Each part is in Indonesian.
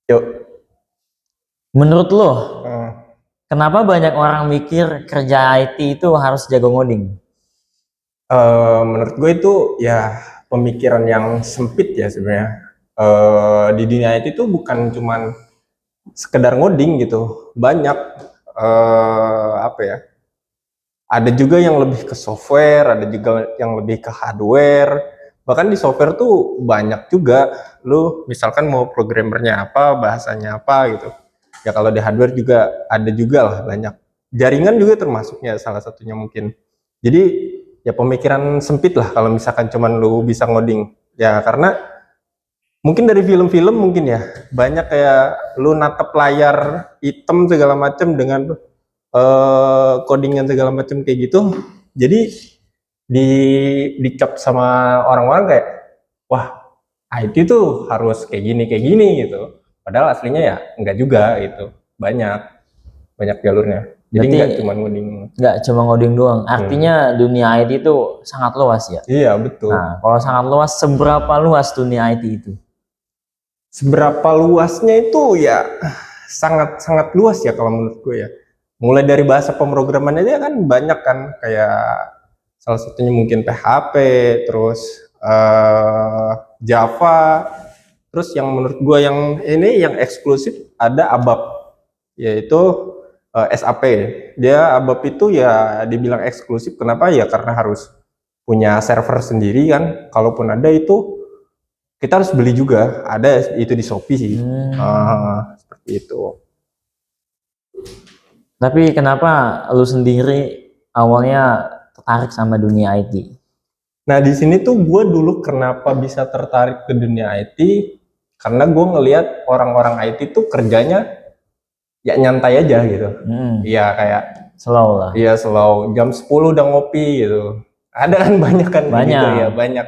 Yuk. Menurut lo, Eh, kenapa banyak orang mikir kerja IT itu harus jago ngoding? Menurut gue itu ya pemikiran yang sempit ya sebenarnya. Di dunia IT itu bukan cuman sekedar ngoding gitu. Banyak apa ya? Ada juga yang lebih ke software, ada juga yang lebih ke hardware. Bahkan di software tuh banyak juga. Lu misalkan mau programmernya apa, bahasanya apa gitu. Ya kalau di hardware juga ada juga lah banyak. Jaringan juga termasuknya salah satunya mungkin. Jadi ya pemikiran sempit lah kalau misalkan cuman lu bisa ngoding. Ya karena mungkin dari film-film mungkin ya banyak kayak lu natap layar hitam segala macam dengan codingan segala macam kayak gitu. Jadi di dicap sama orang-orang kayak wah IT tuh harus kayak gini gitu. Padahal aslinya ya enggak juga gitu. Banyak banyak jalurnya. Jadi Berarti enggak cuma ngoding. nggak cuma ngoding doang. Artinya dunia IT itu sangat luas ya. Iya betul. Nah, kalau sangat luas, seberapa luas dunia IT itu? Seberapa luasnya itu ya sangat sangat luas ya kalau menurut gue ya. Mulai dari bahasa pemrograman aja kan banyak kan kayak salah satunya mungkin PHP, terus eh, Java, terus yang menurut gue yang ini yang eksklusif ada ABAP, yaitu SAP. Dia ABAP itu ya dibilang eksklusif, kenapa ya? Karena harus punya server sendiri kan. Kalaupun ada itu kita harus beli juga. Ada itu di Shopee sih. Seperti itu. Tapi kenapa lu sendiri awalnya tertarik sama dunia IT? Nah di sini tuh gue dulu kenapa bisa tertarik ke dunia IT karena gue ngelihat orang-orang IT tuh kerjanya ya nyantai aja gitu. Iya kayak Slow lah. iya slow jam 10 udah ngopi gitu. Ada kan banyak kan kayak gitu ya Banyak. banyak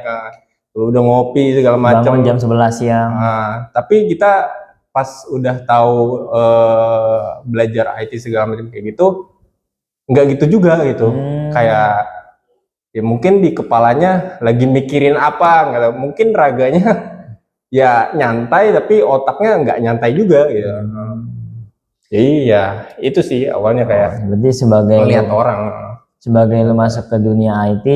udah ngopi segala macam. Bangun jam 11 siang. Tapi kita pas udah tahu belajar IT segala macam kayak gitu nggak gitu juga gitu. Kayak ya mungkin di kepalanya lagi mikirin apa nggak tahu. Mungkin raganya ya nyantai tapi otaknya nggak nyantai juga gitu. Jadi ya itu sih awalnya kayak Berarti sebagai melihat orang. lu masuk ke dunia IT,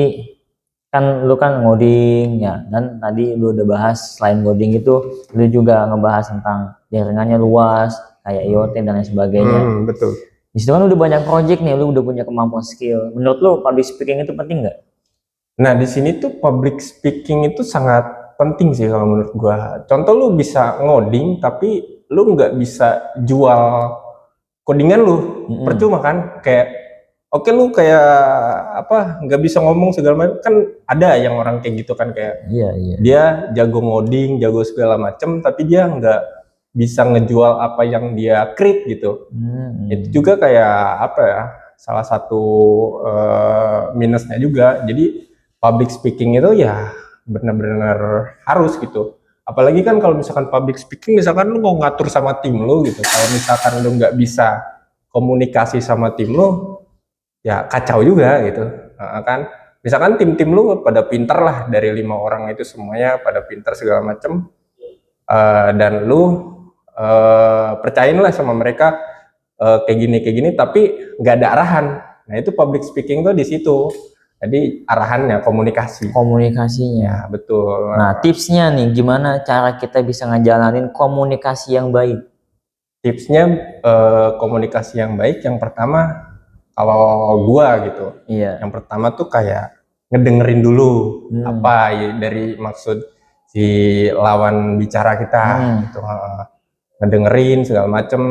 kan lu kan ngoding ya, dan tadi lu udah bahas selain ngoding itu lu juga ngebahas tentang jaringannya luas kayak IoT dan lain sebagainya. Betul. Di situ kan udah banyak project nih, lu udah punya kemampuan skill. Menurut lu public speaking itu penting nggak? Nah di sini tuh public speaking itu sangat penting sih kalau menurut gua. Contoh lu bisa ngoding tapi lu nggak bisa jual codingan lu, percuma kan? Kayak oke lu kayak apa nggak bisa ngomong segala macam kan ada yang orang kayak gitu kan kayak Iya. dia jago ngoding, jago segala macam tapi dia nggak bisa ngejual apa yang dia create gitu. Itu juga kayak apa ya? Salah satu minusnya juga. Jadi public speaking itu ya benar-benar harus gitu. Apalagi kan kalau misalkan public speaking, misalkan lu mau ngatur sama tim lu gitu. Kalau misalkan lu nggak bisa komunikasi sama tim lu, ya kacau juga gitu. Kan, misalkan tim-tim lu pada pinter lah dari 5 orang itu semuanya pada pinter segala macem, dan lu percayain lah sama mereka kayak gini, tapi nggak ada arahan. Nah itu public speaking tuh di situ. Jadi arahannya Komunikasinya. Ya betul. Nah, tipsnya nih, gimana cara kita bisa ngejalanin komunikasi yang baik? Tipsnya komunikasi yang baik. Yang pertama, kalau gua gitu, yang pertama tuh kayak ngedengerin dulu apa ya dari maksud si lawan bicara kita, gitu. Ngedengerin segala macem,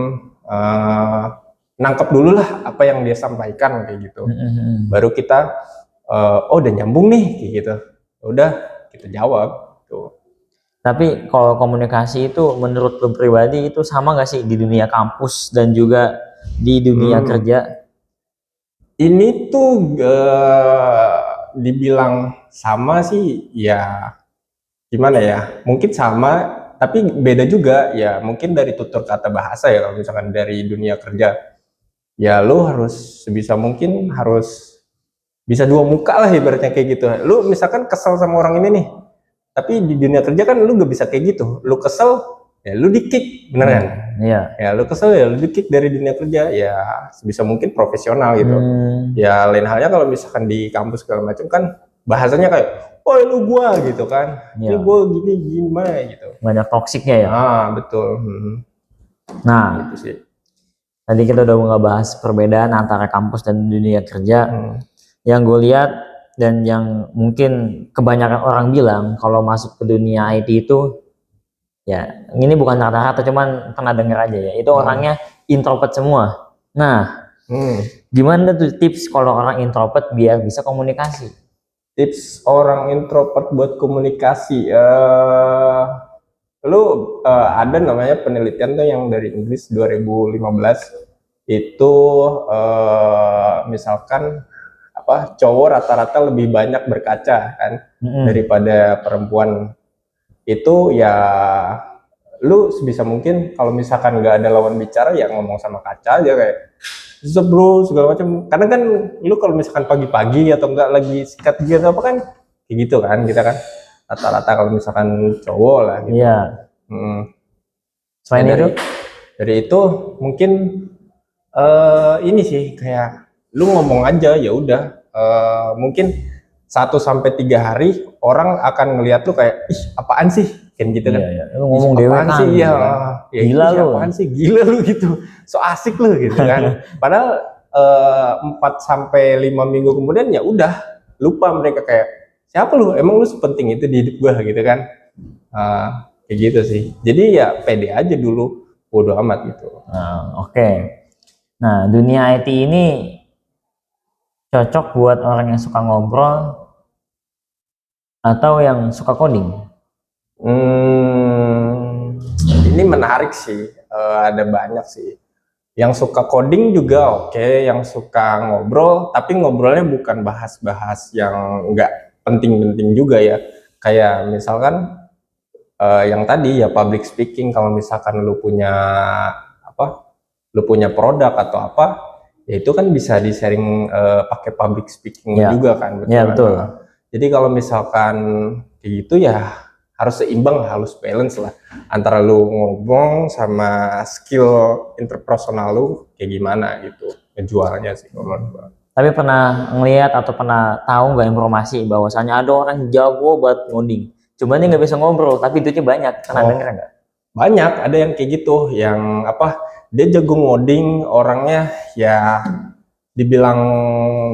nangkep dulu lah apa yang dia sampaikan kayak gitu. Baru kita oh udah nyambung nih kayak gitu, udah kita jawab tuh. Tapi kalau komunikasi itu menurut lu pribadi itu sama gak sih di dunia kampus dan juga di dunia kerja? Ini tuh dibilang sama sih ya gimana ya, mungkin sama tapi beda juga ya, mungkin dari tutur kata bahasa ya. Kalau misalkan dari dunia kerja ya lu harus sebisa mungkin harus bisa dua muka lah ibaratnya kayak gitu. Lu misalkan kesel sama orang ini nih, tapi di dunia kerja kan lu gak bisa kayak gitu. Lu kesel ya lu di-kick, bener kan? Iya. Ya lu kesel ya lu di-kick dari dunia kerja, ya sebisa mungkin profesional gitu. Ya lain halnya kalau misalkan di kampus segala macam kan bahasanya kayak, oh lu gua gitu kan, ini Iya. gua gini gimana gitu. Banyak toksiknya ya. Betul. Nah, Gitu sih. tadi kita udah ngebahas perbedaan antara kampus dan dunia kerja. Yang gue lihat dan yang mungkin kebanyakan orang bilang kalau masuk ke dunia IT itu, ya ini bukan rata-rata, cuman pernah dengar aja ya, itu orangnya introvert semua. Nah, gimana tuh tips kalau orang introvert biar bisa komunikasi? Tips orang introvert buat komunikasi, ada namanya penelitian tuh yang dari Inggris 2015 itu, misalkan apa, cowok rata-rata lebih banyak berkaca kan daripada perempuan. Itu ya lu sebisa mungkin kalau misalkan nggak ada lawan bicara ya ngomong sama kaca aja kayak bro segala macam. Karena kan lu kalau misalkan pagi-pagi atau enggak lagi sikat gigi atau apa kan kayak gitu kan, kita kan rata-rata kalau misalkan cowok lah gitu. Iya. Selain itu, dari itu mungkin ini sih kayak lu ngomong aja ya udah, mungkin 1-3 hari orang akan ngelihat lu kayak ih apaan sih kan gitu kan. iya. Lu ngomong Ih, dewe apaan kan, sih gitu ya, kan. ya Gila itu lu. apaan sih, gila lu gitu, so asik lu gitu kan. Padahal 4-5 minggu kemudian ya udah lupa mereka kayak siapa lu, emang lu sepenting itu di hidup gua gitu kan. Kayak gitu sih, jadi ya pede aja dulu, bodo amat gitu. Oke. Nah, dunia IT ini cocok buat orang yang suka ngobrol atau yang suka coding? Ini menarik sih, ada banyak sih. Yang suka coding juga oke, yang suka ngobrol, tapi ngobrolnya bukan bahas-bahas yang nggak penting-penting juga ya. Kayak misalkan yang tadi ya public speaking, kalau misalkan lu punya apa, lu punya produk atau apa, ya itu kan bisa di sharing pakai public speaking juga kan, betul Ya, kan? betul. Jadi kalau misalkan kayak gitu ya harus seimbang, harus balance lah antara lu ngomong sama skill interpersonal lu kayak gimana gitu ngejualnya sih menurut gua. Tapi pernah ngelihat atau pernah tahu nggak informasi bahwasannya ada orang jago buat ngoding, cuman dia nggak bisa ngobrol, tapi duitnya banyak. Pernah dengar nggak? Banyak, ada yang kayak gitu, yang apa, dia jago ngoding, orangnya ya dibilang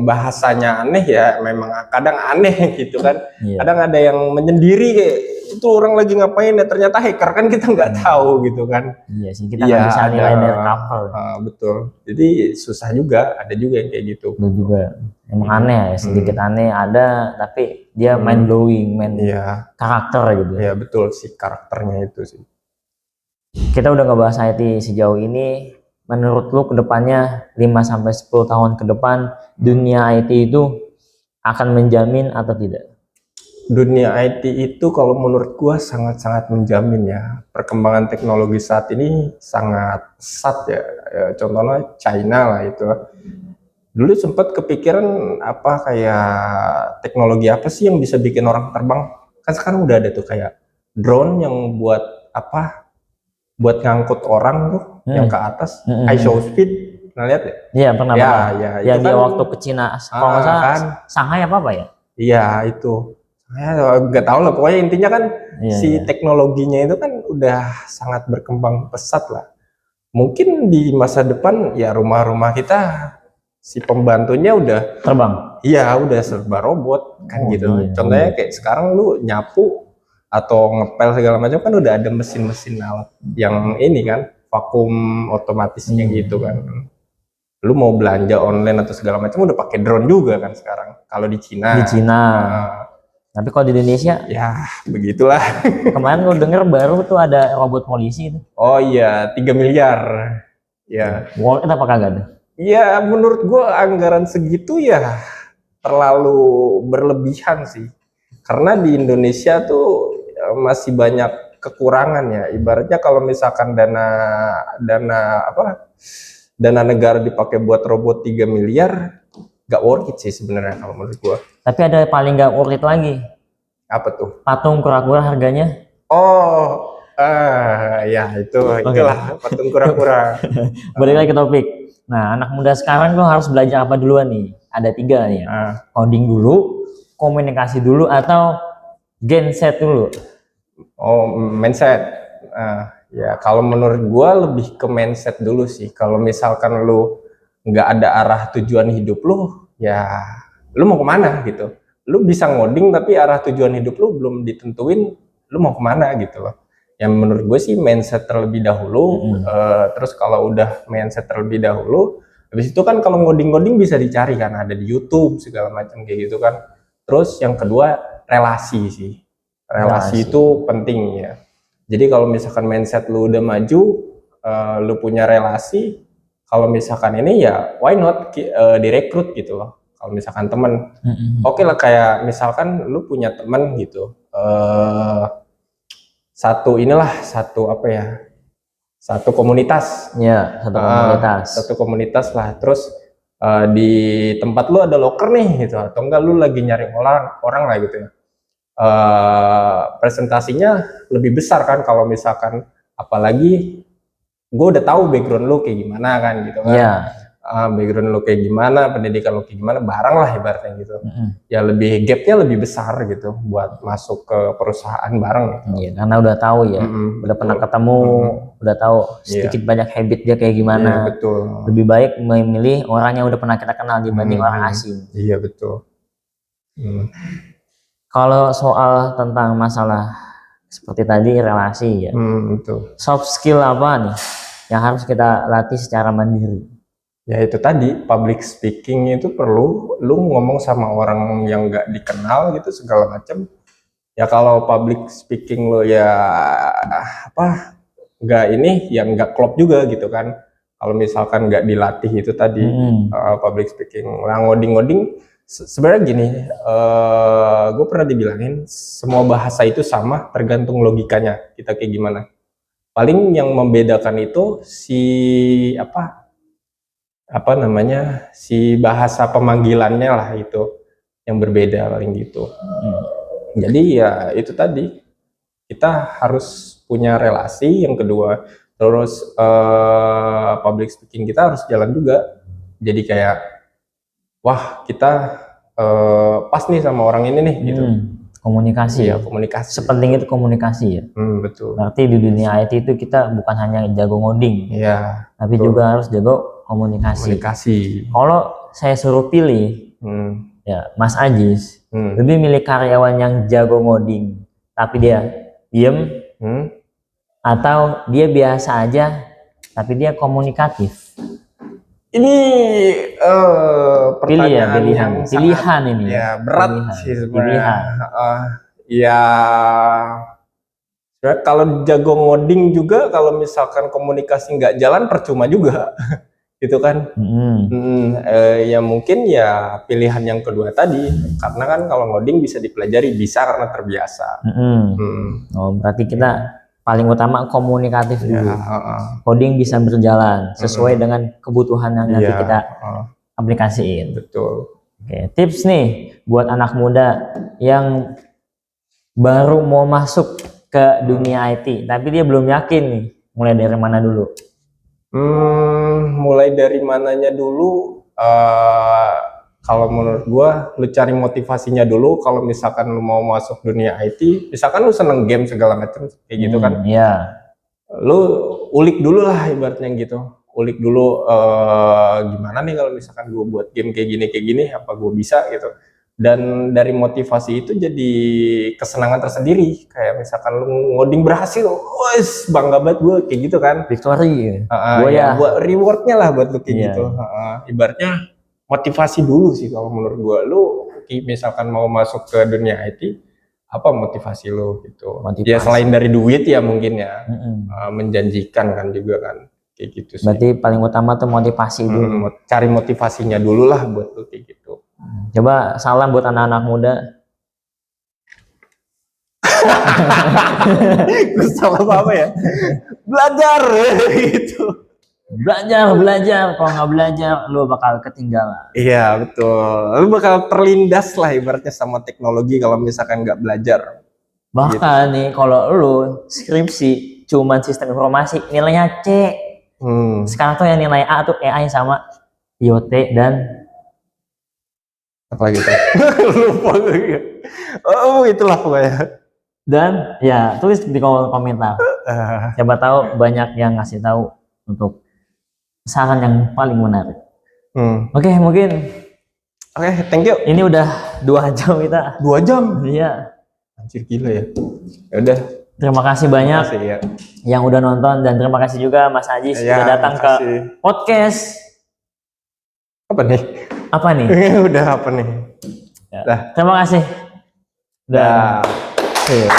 bahasanya aneh ya memang kadang aneh gitu kan. Kadang ada yang menyendiri kayak itu orang lagi ngapain ya, ternyata hacker kan kita nggak tahu gitu kan. Iya sih, kita nggak bisa nilai dari kapal. Betul, jadi susah juga, ada juga yang kayak gitu. Itu juga emang aneh ya, sedikit aneh ada, tapi dia mind blowing, karakter gitu. Iya betul sih, karakternya itu sih. Kita udah ngebahas IT sejauh ini. Menurut lu kedepannya 5-10 tahun ke depan dunia IT itu akan menjamin atau tidak? Dunia IT itu kalau menurut gua sangat-sangat menjamin ya. Perkembangan teknologi saat ini sangat pesat ya. Contohnya China lah itu. Dulu sempat kepikiran apa, kayak teknologi apa sih yang bisa bikin orang terbang? Kan sekarang udah ada tuh kayak drone yang buat apa? Buat ngangkut orang tuh yang ke atas, iShowSpeed. Pernah lihat ya? Iya, pernah. Ya, yang itu dia kan, waktu ke Cina, kalau nggak salah kan, Shanghai apa ya? Iya itu. Nggak tahu lah, pokoknya intinya kan si teknologinya itu kan udah sangat berkembang pesat lah. Mungkin di masa depan ya rumah-rumah kita si pembantunya udah terbang. Iya, udah serba robot kan gitu. Contohnya kayak sekarang lu nyapu atau ngepel segala macam kan udah ada mesin-mesin alat yang ini kan, vakum otomatisnya gitu kan. Lu mau belanja online atau segala macam udah pakai drone juga kan sekarang. Kalau di Cina. Tapi kalau di Indonesia ya begitulah. Kemarin gue denger baru tuh ada robot polisi itu. Oh iya, 3 miliar. Ya. Worth it apa kagak tuh? Ya menurut gue anggaran segitu ya terlalu berlebihan sih. Karena di Indonesia tuh masih banyak kekurangan ya. Ibaratnya kalau misalkan dana negara dipakai buat robot 3 miliar, gak worth it sih sebenarnya kalau menurut gua. Tapi ada paling gak worth it lagi. Apa tuh? Patung kura-kura harganya. Oh, Ya itulah patung kura-kura. Balik lagi ke topik. Nah, anak muda sekarang tuh harus belajar apa duluan nih? Ada 3 nih ya. Ah, Coding dulu, komunikasi dulu, atau genset dulu. mindset. Ya kalau menurut gua lebih ke mindset dulu sih. Kalau misalkan lu nggak ada arah tujuan hidup lu, ya lu mau kemana gitu. Lu bisa ngoding tapi arah tujuan hidup lu belum ditentuin, lu mau kemana gitu loh. Yang menurut gue sih mindset terlebih dahulu. Terus kalau udah mindset terlebih dahulu, habis itu kan kalau ngoding-ngoding bisa dicari kan, ada di YouTube segala macam kayak gitu kan. Terus yang kedua relasi sih. Relasi Relasi. itu penting ya. Jadi kalau misalkan mindset lu udah maju, lu punya relasi, kalau misalkan ini ya why not direkrut gitu loh. Kalau misalkan temen, oke lah kayak misalkan lu punya temen gitu, satu apa ya, satu komunitas. Ya, satu komunitas. Satu komunitas lah. Terus di tempat lu ada loker nih gitu, atau enggak lu lagi nyari orang lah gitu ya. Presentasinya lebih besar kan kalau misalkan, apalagi gue udah tahu background lu kayak gimana kan gitu kan. Ya. Background lu kayak gimana, pendidikan lu kayak gimana, barang lah ibaratnya gitu. Ya lebih gapnya lebih besar gitu buat masuk ke perusahaan bareng gitu. Iya, karena udah tahu ya, udah pernah ketemu, udah tahu sedikit banyak habit dia kayak gimana. Iya betul. Lebih baik memilih orang yang udah pernah kita kenal dibanding orang asing. Iya betul. Kalau soal tentang masalah seperti tadi relasi ya, Betul. soft skill apa nih yang harus kita latih secara mandiri? Ya itu tadi, public speaking itu perlu, lu ngomong sama orang yang nggak dikenal gitu segala macam. Ya kalau public speaking lu ya apa nggak ini, ya nggak klop juga gitu kan. Kalau misalkan nggak dilatih itu tadi, public speaking, lah ngoding-ngoding. Sebenarnya gini, gue pernah dibilangin semua bahasa itu sama, tergantung logikanya kita kayak gimana. Paling yang membedakan itu si bahasa pemanggilannya lah itu yang berbeda paling gitu. Jadi ya itu tadi, kita harus punya relasi. Yang kedua, terus public speaking kita harus jalan juga. Jadi kayak wah kita pas nih sama orang ini nih gitu. Komunikasi ya, komunikasi. Sepenting itu komunikasi ya. Betul. Berarti di dunia IT itu kita bukan hanya jago ngoding, Iya. tapi betul. juga harus jago komunikasi. Kalau saya suruh pilih, ya Mas Ajis lebih milih karyawan yang jago ngoding, tapi dia diem, atau dia biasa aja, tapi dia komunikatif. Ini pertanyaan pilihan ini ya berat sih sebenarnya. Ya kalau jago ngoding juga, kalau misalkan komunikasi nggak jalan percuma juga gitu kan. Ya mungkin ya pilihan yang kedua tadi, karena kan kalau ngoding bisa dipelajari, bisa karena terbiasa. Berarti kita paling utama komunikatif dulu. Coding bisa berjalan sesuai dengan kebutuhan yang nanti kita aplikasiin. Betul. Oke, tips nih buat anak muda yang baru mau masuk ke dunia IT, tapi dia belum yakin nih, mulai dari mana dulu? Mulai dari mananya dulu? Kalau menurut gua, lu cari motivasinya dulu. Kalau misalkan lu mau masuk dunia IT, misalkan lu seneng game segala macam kayak gitu kan, lu ulik dulu lah ibaratnya gitu. Ulik dulu gimana nih kalau misalkan gua buat game kayak gini, apa gua bisa gitu. Dan dari motivasi itu jadi kesenangan tersendiri. Kayak misalkan lu ngoding berhasil, wes bangga banget gue kayak gitu kan. Victory. Buat rewardnya lah buat lu kayak gitu. Ibaratnya motivasi dulu sih kalau menurut gue. Lu misalkan mau masuk ke dunia IT, apa motivasi lu gitu? Ya selain dari duit ya mungkin ya, menjanjikan kan juga kan, kayak gitu sih. Berarti paling utama tuh motivasi dulu. Cari motivasinya dulu lah buat lu kayak gitu. Coba salam buat anak-anak muda. Salam apa ya? Belajar gitu. Belajar. Kalau nggak belajar, lu bakal ketinggalan. Iya betul. Lu bakal terlindas lah ibaratnya sama teknologi kalau misalkan nggak belajar. Bahkan nih kalau lu skripsi cuman sistem informasi nilainya C. Sekarang tuh yang nilai A tuh AI sama IoT dan apa gitu. Lupa gue. Oh, itulah pokoknya. dan ya tulis di kolom komentar. Siapa tahu banyak yang ngasih tahu untuk saran yang paling menarik. Oke, mungkin Thank you. ini udah 2 jam kita. 2 jam. Iya. Anjir, gila ya. Ya udah. Terima kasih banyak Ya. yang udah nonton dan terima kasih juga Mas Ajis Ya, sudah datang ke makasih. podcast. Apa nih? Apa nih? Udah apa nih? Ya. Dah. Terima kasih. Dah. Iya.